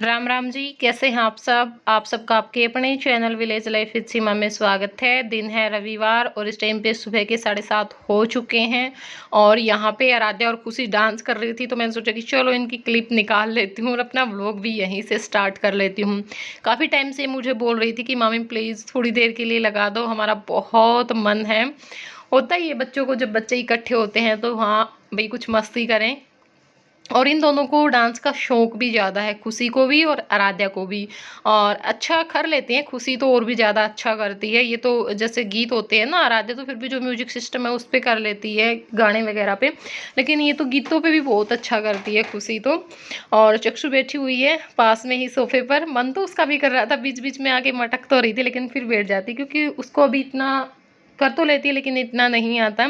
राम राम जी, कैसे हैं आप सब। आप सबका आपके अपने चैनल विलेज लाइफ विद सीमा में स्वागत है। दिन है रविवार और इस टाइम पे सुबह के 7:30 हो चुके हैं और यहाँ पे आराध्या और खुशी डांस कर रही थी, तो मैंने सोचा कि चलो इनकी क्लिप निकाल लेती हूँ और अपना व्लॉग भी यहीं से स्टार्ट कर लेती हूँ। काफ़ी टाइम से मुझे बोल रही थी कि मामी प्लीज़ थोड़ी देर के लिए लगा दो, हमारा बहुत मन है। होता ही है बच्चों को, जब बच्चे इकट्ठे होते हैं तो हाँ भाई कुछ मस्ती करें। और इन दोनों को डांस का शौक भी ज़्यादा है, खुशी को भी और आराध्या को भी। और अच्छा कर लेते हैं, खुशी तो और भी ज़्यादा अच्छा करती है। ये तो जैसे गीत होते हैं ना, आराध्या तो फिर भी जो म्यूजिक सिस्टम है उस पर कर लेती है, गाने वगैरह पे, लेकिन ये तो गीतों पे भी बहुत अच्छा करती है खुशी तो। और चक्षु बैठी हुई है पास में ही सोफे पर। मन तो उसका भी कर रहा था, बीच बीच में आके मटक तो रही थी, लेकिन फिर बैठ जाती क्योंकि उसको अभी इतना कर तो लेती है लेकिन इतना नहीं आता।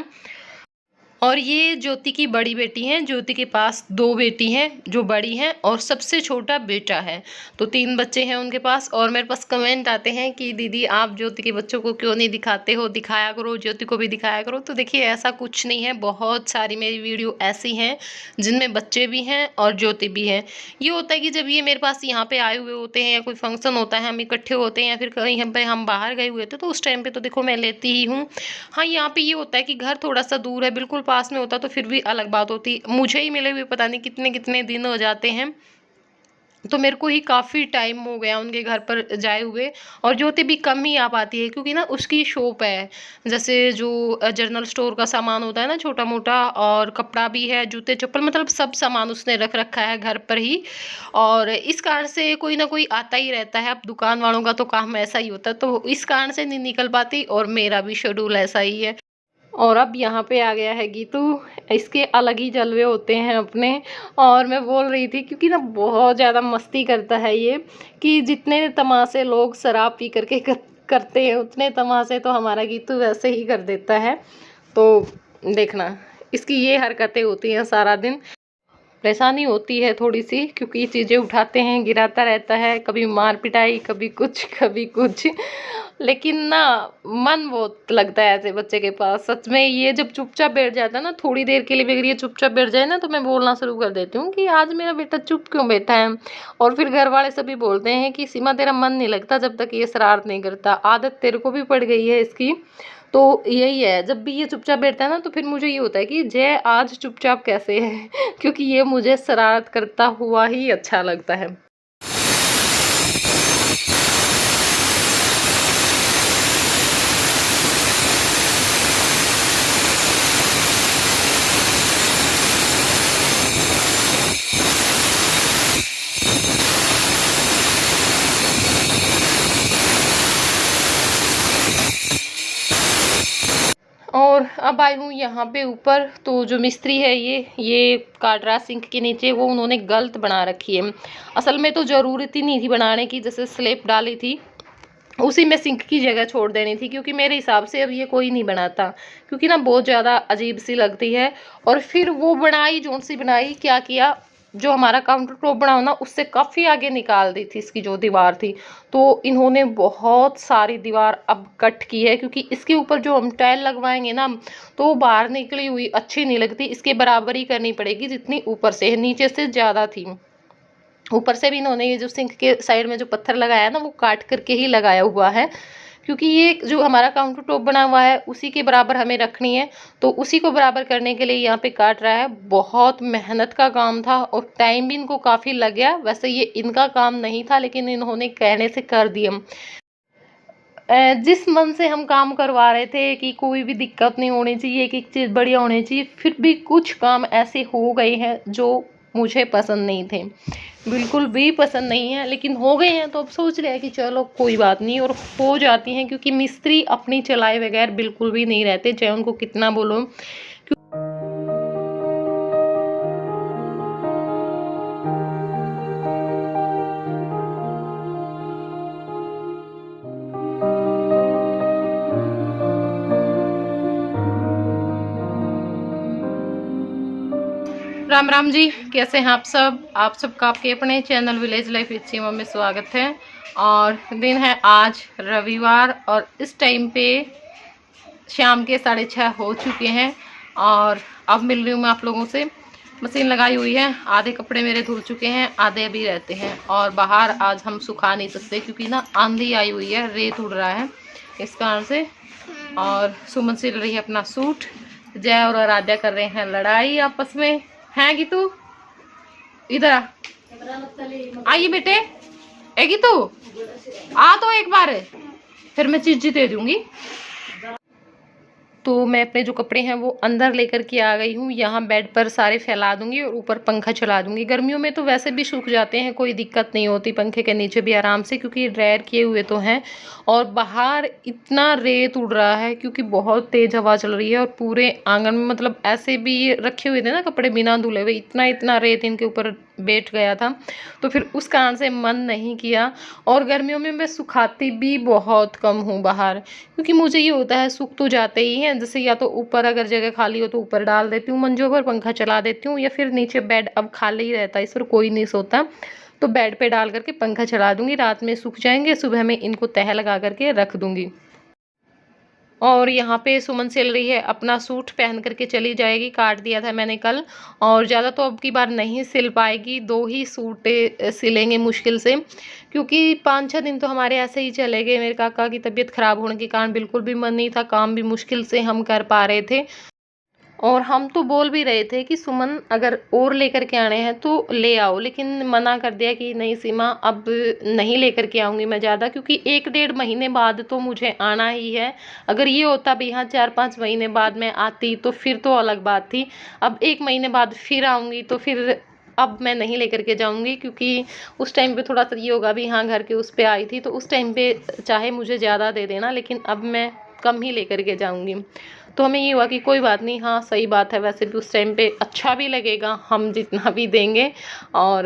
और ये ज्योति की बड़ी बेटी हैं। ज्योति के पास दो बेटी हैं, जो बड़ी हैं, और सबसे छोटा बेटा है। तो तीन बच्चे हैं उनके पास। और मेरे पास कमेंट आते हैं कि दीदी आप ज्योति के बच्चों को क्यों नहीं दिखाते हो, दिखाया करो, ज्योति को भी दिखाया करो। तो देखिए ऐसा कुछ नहीं है, बहुत सारी मेरी वीडियो ऐसी हैं जिनमें बच्चे भी हैं और ज्योति भी है। ये होता है कि जब ये मेरे पास यहाँ पे आए हुए होते हैं या कोई फंक्शन होता है, हम इकट्ठे होते हैं या फिर कहीं हम बाहर गए हुए थे, तो उस टाइम पे तो देखो मैं लेती ही हूँ। हाँ, यहाँ पे ये होता है कि घर थोड़ा सा दूर है, बिल्कुल पास में होता तो फिर भी अलग बात होती। मुझे ही मिले हुए पता नहीं कितने कितने दिन हो जाते हैं, तो मेरे को ही काफ़ी टाइम हो गया उनके घर पर जाए हुए। और ज्योति भी कम ही आ पाती है क्योंकि ना उसकी शॉप है, जैसे जो जनरल स्टोर का सामान होता है ना छोटा मोटा, और कपड़ा भी है, जूते चप्पल, मतलब सब सामान उसने रख रखा है घर पर ही। और इस कारण से कोई ना कोई आता ही रहता है। अब दुकान वालों का तो काम ऐसा ही होता है, तो इस कारण से नहीं निकल पाती, और मेरा भी शेड्यूल ऐसा ही है। और अब यहाँ पे आ गया है गीतू, इसके अलग ही जलवे होते हैं अपने। और मैं बोल रही थी क्योंकि ना बहुत ज़्यादा मस्ती करता है ये, कि जितने तमाशे लोग शराब पी करके करते हैं उतने तमाशे तो हमारा गीतू वैसे ही कर देता है। तो देखना इसकी ये हरकतें होती हैं सारा दिन। परेशानी होती है थोड़ी सी क्योंकि चीज़ें उठाते हैं, गिराता रहता है, कभी मार पिटाई, कभी कुछ कभी कुछ। लेकिन ना मन बहुत लगता है ऐसे बच्चे के पास, सच में। ये जब चुपचाप बैठ जाता है ना, थोड़ी देर के लिए भी अगर ये चुपचाप बैठ जाए ना, तो मैं बोलना शुरू कर देती हूँ कि आज मेरा बेटा चुप क्यों बैठा है। और फिर घर वाले सभी बोलते हैं कि सीमा तेरा मन नहीं लगता जब तक ये शरारत नहीं करता, आदत तेरे को भी पड़ गई है इसकी। तो यही है, जब भी ये चुपचाप बैठता है ना, तो फिर मुझे ये होता है कि जय आज चुपचाप कैसे है क्योंकि ये मुझे शरारत करता हुआ ही अच्छा लगता है। और अब आई हूँ यहाँ पे ऊपर, तो जो मिस्त्री है ये काट रहा सिंक के नीचे, वो उन्होंने गलत बना रखी है। असल में तो ज़रूरत ही नहीं थी बनाने की, जैसे स्लेब डाली थी उसी में सिंक की जगह छोड़ देनी थी, क्योंकि मेरे हिसाब से अब ये कोई नहीं बनाता, क्योंकि ना बहुत ज़्यादा अजीब सी लगती है। और फिर वो बनाई जोन सी बनाई, क्या किया, जो हमारा काउंटर टॉप बना हो ना उससे काफ़ी आगे निकाल दी थी इसकी जो दीवार थी। तो इन्होंने बहुत सारी दीवार अब कट की है, क्योंकि इसके ऊपर जो हम टाइल लगवाएंगे ना, तो वो बाहर निकली हुई अच्छी नहीं लगती, इसके बराबर ही करनी पड़ेगी जितनी ऊपर से है, नीचे से ज़्यादा थी। ऊपर से भी इन्होंने ये जो सिंक के साइड में जो पत्थर लगाया है ना, वो काट करके ही लगाया हुआ है, क्योंकि ये जो हमारा काउंटर टॉप बना हुआ है उसी के बराबर हमें रखनी है। तो उसी को बराबर करने के लिए यहाँ पे काट रहा है। बहुत मेहनत का काम था और टाइम भी इनको काफ़ी लग गया। वैसे ये इनका काम नहीं था, लेकिन इन्होंने कहने से कर दिया। जिस मन से हम काम करवा रहे थे कि कोई भी दिक्कत नहीं होनी चाहिए, एक एक चीज़ बढ़िया होनी चाहिए, फिर भी कुछ काम ऐसे हो गए हैं जो मुझे पसंद नहीं थे, बिल्कुल भी पसंद नहीं है, लेकिन हो गए हैं तो अब सोच रहे हैं कि चलो कोई बात नहीं। और हो जाती हैं, क्योंकि मिस्त्री अपनी चलाए बगैर बिल्कुल भी नहीं रहते, चाहे उनको कितना बोलो। राम राम जी, कैसे हैं आप सब। आप सबका आपके अपने चैनल विलेज लाइफ विद सीमा में स्वागत है। और दिन है आज रविवार, और इस टाइम पे शाम के 6:30 हो चुके हैं। और अब मिल रही हूँ मैं आप लोगों से। मशीन लगाई हुई है, आधे कपड़े मेरे धुल चुके हैं, आधे अभी रहते हैं। और बाहर आज हम सुखा नहीं सकते क्योंकि ना आंधी आई हुई है, रेत उड़ रहा है इस कारण से। और सुमन सिल रही है अपना सूट। जय और आराध्या कर रहे हैं लड़ाई आपस में। है गीतू, इधर आइए बेटे। ए गीतू आ तो एक बार, फिर मैं चीजी दे दूंगी। तो मैं अपने जो कपड़े हैं वो अंदर लेकर के आ गई हूँ। यहाँ बेड पर सारे फैला दूंगी और ऊपर पंखा चला दूंगी। गर्मियों में तो वैसे भी सूख जाते हैं, कोई दिक्कत नहीं होती, पंखे के नीचे भी आराम से, क्योंकि ड्रायर किए हुए तो हैं। और बाहर इतना रेत उड़ रहा है क्योंकि बहुत तेज हवा चल रही है और पूरे आंगन में मतलब ऐसे भी ये रखे हुए थे ना कपड़े बिना धुले हुए, इतना इतना रेत इनके ऊपर बैठ गया था, तो फिर उस कारण से मन नहीं किया। और गर्मियों में मैं सुखाती भी बहुत कम हूँ बाहर, क्योंकि मुझे ये होता है सूख तो जाते ही हैं, जैसे या तो ऊपर अगर जगह खाली हो तो ऊपर डाल देती हूँ मंजों पर, पंखा चला देती हूँ, या फिर नीचे बेड अब खाली ही रहता है, इस पर कोई नहीं सोता, तो बेड पे डाल करके पंखा चला दूंगी, रात में सूख जाएंगे, सुबह में इनको तह लगा करके रख दूंगी। और यहाँ पे सुमन सिल रही है अपना सूट, पहन करके चली जाएगी, काट दिया था मैंने कल, और ज़्यादा तो अब की बार नहीं सिल पाएगी, 2 ही सूट सिलेंगे मुश्किल से, क्योंकि 5-6 दिन तो हमारे ऐसे ही चले गए। मेरे काका की तबीयत ख़राब होने के कारण बिल्कुल भी मन नहीं था, काम भी मुश्किल से हम कर पा रहे थे। और हम तो बोल भी रहे थे कि सुमन अगर और लेकर के आने हैं तो ले आओ, लेकिन मना कर दिया कि नहीं सीमा, अब नहीं लेकर के आऊँगी मैं ज़्यादा, क्योंकि 1-1.5 महीने बाद तो मुझे आना ही है। अगर ये होता भी हाँ 4-5 महीने बाद मैं आती तो फिर तो अलग बात थी, अब 1 महीने बाद फिर आऊँगी तो फिर अब मैं नहीं लेकर के जाऊँगी, क्योंकि उस टाइम पे थोड़ा सा ये होगा भी हाँ घर के उस पे आई थी, तो उस टाइम पे चाहे मुझे ज़्यादा दे देना, लेकिन अब मैं कम ही लेकर के जाऊँगी। तो हमें ये हुआ कि कोई बात नहीं, हाँ सही बात है, वैसे भी उस टाइम पे अच्छा भी लगेगा हम जितना भी देंगे। और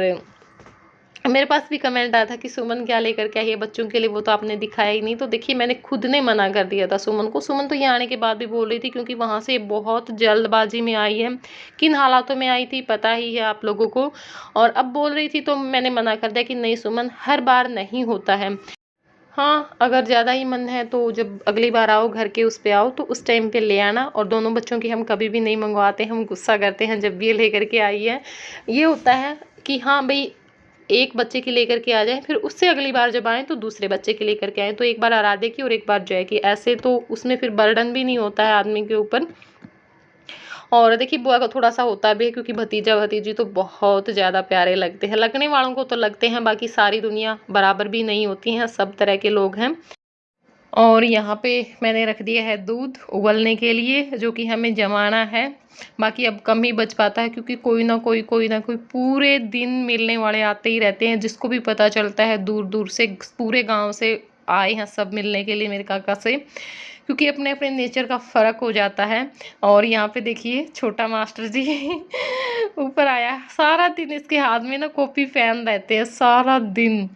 मेरे पास भी कमेंट आया था कि सुमन क्या लेकर के आई है बच्चों के लिए, वो तो आपने दिखाया ही नहीं। तो देखिए मैंने खुद ने मना कर दिया था सुमन को। सुमन तो ये आने के बाद भी बोल रही थी, क्योंकि वहाँ से बहुत जल्दबाजी में आई है, किन हालातों में आई थी पता ही है आप लोगों को, और अब बोल रही थी तो मैंने मना कर दिया कि नहीं सुमन, हर बार नहीं होता है। हाँ अगर ज़्यादा ही मन है तो जब अगली बार आओ घर के उस पे आओ तो उस टाइम पे ले आना। और दोनों बच्चों की हम कभी भी नहीं मंगवाते, हम गुस्सा करते हैं जब भी ये लेकर के आई है। ये होता है कि हाँ भाई एक बच्चे की लेकर के आ जाए, फिर उससे अगली बार जब आएँ तो दूसरे बच्चे की लेकर के आएँ, तो एक बार आराध्या की और एक बार जय की, ऐसे तो उसमें फिर बर्डन भी नहीं होता है आदमी के ऊपर। और देखिए बुआ का थोड़ा सा होता भी है, क्योंकि भतीजा भतीजी तो बहुत ज़्यादा प्यारे लगते हैं, लगने वालों को तो लगते हैं, बाकी सारी दुनिया बराबर भी नहीं होती हैं, सब तरह के लोग हैं। और यहाँ पे मैंने रख दिया है दूध उबलने के लिए, जो कि हमें जमाना है, बाकी अब कम ही बच पाता है, क्योंकि कोई ना कोई पूरे दिन मिलने वाले आते ही रहते हैं, जिसको भी पता चलता है दूर दूर से, पूरे गांव से आए हैं सब मिलने के लिए मेरे काका से, क्योंकि अपने अपने नेचर का फ़र्क हो जाता है। और यहाँ पे देखिए छोटा मास्टर जी ऊपर आया, सारा दिन इसके हाथ में ना कॉपी पेन रहते हैं सारा दिन।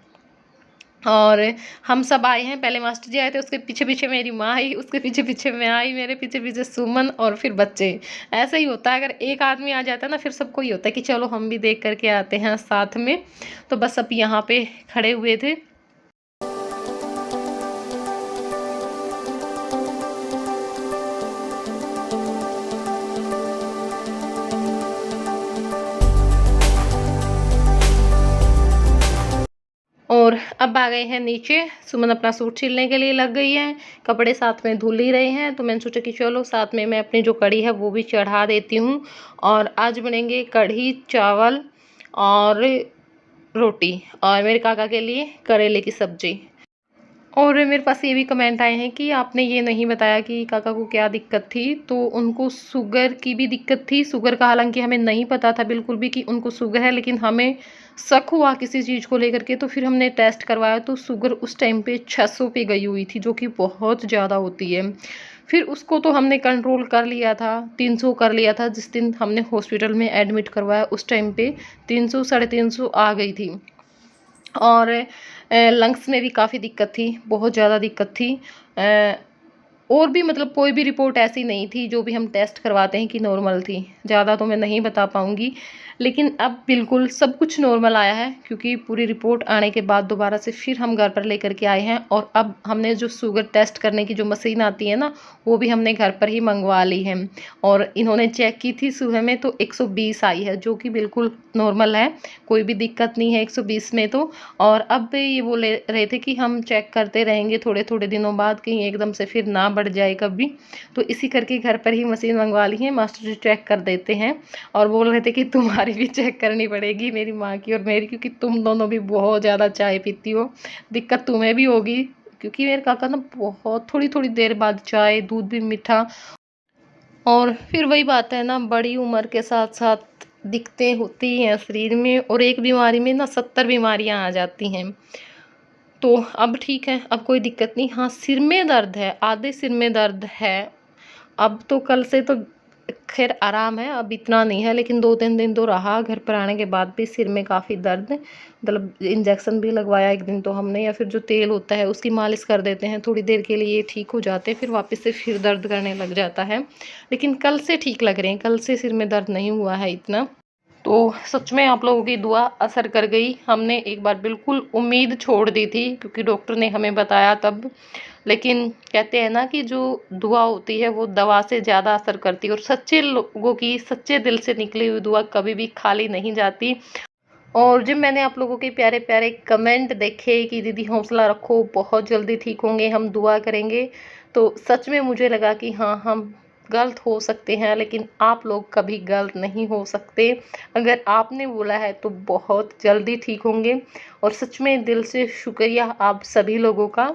और हम सब आए हैं, पहले मास्टर जी आए थे, उसके पीछे पीछे मेरी माँ आई, उसके पीछे पीछे मैं आई, मेरे पीछे पीछे सुमन, और फिर बच्चे। ऐसा ही होता है, अगर एक आदमी आ जाता है ना फिर सबको ही होता है कि चलो हम भी देख करके आते हैं साथ में। तो बस अब यहाँ पे खड़े हुए थे। और अब आ गए हैं नीचे, सुमन अपना सूट सिलने के लिए लग गई है, कपड़े साथ में धुल ही रहे हैं, तो मैंने सोचा कि चलो साथ में मैं अपनी जो कढ़ी है वो भी चढ़ा देती हूँ। और आज बनेंगे कढ़ी चावल और रोटी, और मेरे काका के लिए करेले की सब्जी। और मेरे पास ये भी कमेंट आए हैं कि आपने ये नहीं बताया कि काका को क्या दिक्कत थी, तो उनको शुगर की भी दिक्कत थी। शुगर का हालांकि हमें नहीं पता था बिल्कुल भी कि उनको शुगर है, लेकिन हमें शक हुआ किसी चीज़ को लेकर के, तो फिर हमने टेस्ट करवाया, तो शुगर उस टाइम पे 600 पे गई हुई थी, जो कि बहुत ज़्यादा होती है। फिर उसको तो हमने कंट्रोल कर लिया था, 300 कर लिया था, जिस दिन हमने हॉस्पिटल में एडमिट करवाया उस टाइम पे 300 350 आ गई थी। और लंग्स में भी काफ़ी दिक्कत थी, बहुत ज़्यादा दिक्कत थी। और भी मतलब कोई भी रिपोर्ट ऐसी नहीं थी जो भी हम टेस्ट करवाते हैं कि नॉर्मल थी। ज़्यादा तो मैं नहीं बता पाऊँगी, लेकिन अब बिल्कुल सब कुछ नॉर्मल आया है, क्योंकि पूरी रिपोर्ट आने के बाद दोबारा से फिर हम घर पर लेकर के आए हैं। और अब हमने जो शुगर टेस्ट करने की जो मशीन आती है ना, वो भी हमने घर पर ही मंगवा ली है। और इन्होंने चेक की थी सुबह में तो 120 आई है, जो कि बिल्कुल नॉर्मल है, कोई भी दिक्कत नहीं है 120 में तो। और अब ये बोल रहे थे कि हम चेक करते रहेंगे थोड़े थोड़े दिनों बाद, कहीं एकदम से फिर ना बढ़ जाए कभी। तो इसी करके घर पर ही मशीन मंगवा ली है, मास्टर जी चेक कर देते हैं। और बोल रहे थे कि तुम्हारी भी चेक करनी पड़ेगी, मेरी माँ की और मेरी, क्योंकि तुम दोनों भी बहुत ज़्यादा चाय पीती हो, दिक्कत तुम्हें भी होगी। क्योंकि मेरे काका ना बहुत थोड़ी थोड़ी देर बाद चाय, दूध भी मीठा। और फिर वही बात है ना, बड़ी उम्र के साथ साथ दिक्कतें होती हैं शरीर में, और एक बीमारी में ना 70 बीमारियां आ जाती हैं। तो अब ठीक है, अब कोई दिक्कत नहीं। हाँ, सिर में दर्द है, आधे सिर में दर्द है। अब तो कल से तो खैर आराम है, अब इतना नहीं है, लेकिन 2-3 दिन तो रहा। घर पर आने के बाद भी सिर में काफ़ी दर्द, मतलब इंजेक्शन भी लगवाया एक दिन तो हमने, या फिर जो तेल होता है उसकी मालिश कर देते हैं, थोड़ी देर के लिए ठीक हो जाते हैं, फिर वापस से फिर दर्द करने लग जाता है। लेकिन कल से ठीक लग रहे हैं, कल से सिर में दर्द नहीं हुआ है इतना। तो सच में आप लोगों की दुआ असर कर गई। हमने एक बार बिल्कुल उम्मीद छोड़ दी थी, क्योंकि डॉक्टर ने हमें बताया तब। लेकिन कहते हैं ना कि जो दुआ होती है वो दवा से ज़्यादा असर करती है, और सच्चे लोगों की सच्चे दिल से निकली हुई दुआ कभी भी खाली नहीं जाती। और जब मैंने आप लोगों के प्यारे प्यारे कमेंट देखे कि दीदी हौसला रखो, बहुत जल्दी ठीक होंगे, हम दुआ करेंगे, तो सच में मुझे लगा कि हाँ, हम गलत हो सकते हैं, लेकिन आप लोग कभी गलत नहीं हो सकते। अगर आपने बोला है तो बहुत जल्दी ठीक होंगे। और सच में दिल से शुक्रिया आप सभी लोगों का,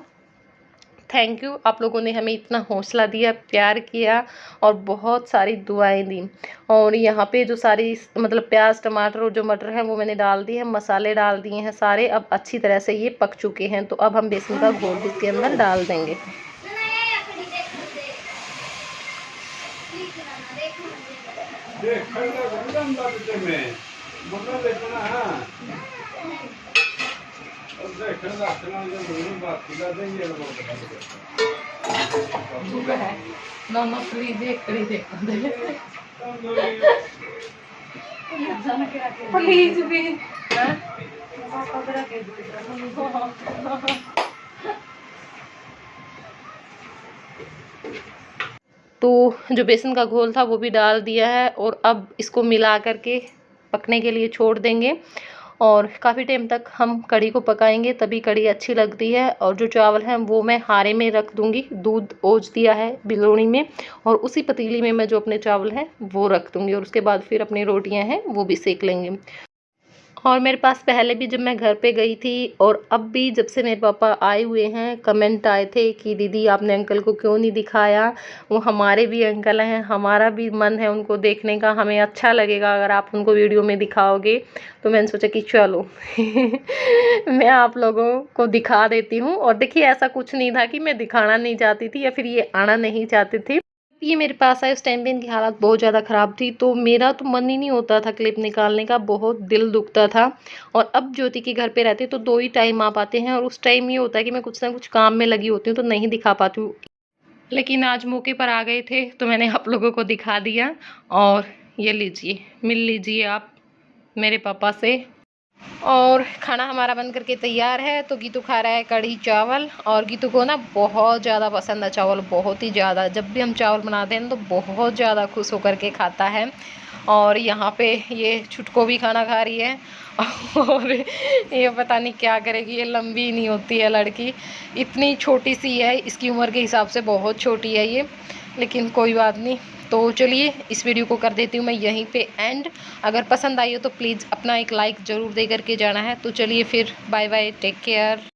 थैंक यू। आप लोगों ने हमें इतना हौसला दिया, प्यार किया, और बहुत सारी दुआएं दी। और यहाँ पे जो सारी मतलब प्याज, टमाटर और जो मटर है वो मैंने डाल दी है, मसाले डाल दिए हैं सारे। अब अच्छी तरह से ये पक चुके हैं, तो अब हम बेसन का घोल भी इसके अंदर डाल देंगे। प्लीज भी तो जो बेसन का घोल था वो भी डाल दिया है, और अब इसको मिला करके पकने के लिए छोड़ देंगे। और काफ़ी टाइम तक हम कढ़ी को पकाएंगे, तभी कढ़ी अच्छी लगती है। और जो चावल हैं वो मैं हारे में रख दूंगी, दूध ओज दिया है बिलोड़ी में, और उसी पतीली में मैं जो अपने चावल हैं वो रख दूंगी, और उसके बाद फिर अपनी रोटियां हैं वो भी सेक लेंगे। और मेरे पास पहले भी जब मैं घर पे गई थी, और अब भी जब से मेरे पापा आए हुए हैं, कमेंट आए थे कि दीदी आपने अंकल को क्यों नहीं दिखाया, वो हमारे भी अंकल हैं, हमारा भी मन है उनको देखने का, हमें अच्छा लगेगा अगर आप उनको वीडियो में दिखाओगे। तो मैंने सोचा कि चलो मैं आप लोगों को दिखा देती हूँ। और देखिए, ऐसा कुछ नहीं था कि मैं दिखाना नहीं चाहती थी या फिर ये आना नहीं चाहते थे। ये मेरे पास आए उस टाइम पे इनकी हालत बहुत ज़्यादा ख़राब थी, तो मेरा तो मन ही नहीं होता था क्लिप निकालने का, बहुत दिल दुखता था। और अब ज्योति के घर पे रहते तो 2 ही टाइम आ पाते हैं, और उस टाइम ये होता है कि मैं कुछ ना कुछ काम में लगी होती हूँ, तो नहीं दिखा पाती हूँ। लेकिन आज मौके पर आ गए थे तो मैंने आप लोगों को दिखा दिया। और ये लीजिए, मिल लीजिए आप मेरे पापा से। और खाना हमारा बन करके तैयार है। तो गीतू खा रहा है कढ़ी चावल, और गीतू को ना बहुत ज़्यादा पसंद है चावल, बहुत ही ज़्यादा। जब भी हम चावल बनाते हैं तो बहुत ज़्यादा खुश होकर के खाता है। और यहाँ पे ये छुटको भी खाना खा रही है। और ये पता नहीं क्या करेगी, ये लंबी नहीं होती है लड़की, इतनी छोटी सी है, इसकी उम्र के हिसाब से बहुत छोटी है ये, लेकिन कोई बात नहीं। तो चलिए इस वीडियो को कर देती हूँ मैं यहीं पे एंड। अगर पसंद आई हो तो प्लीज़ अपना एक लाइक ज़रूर दे करके जाना है। तो चलिए फिर, बाय बाय, टेक केयर।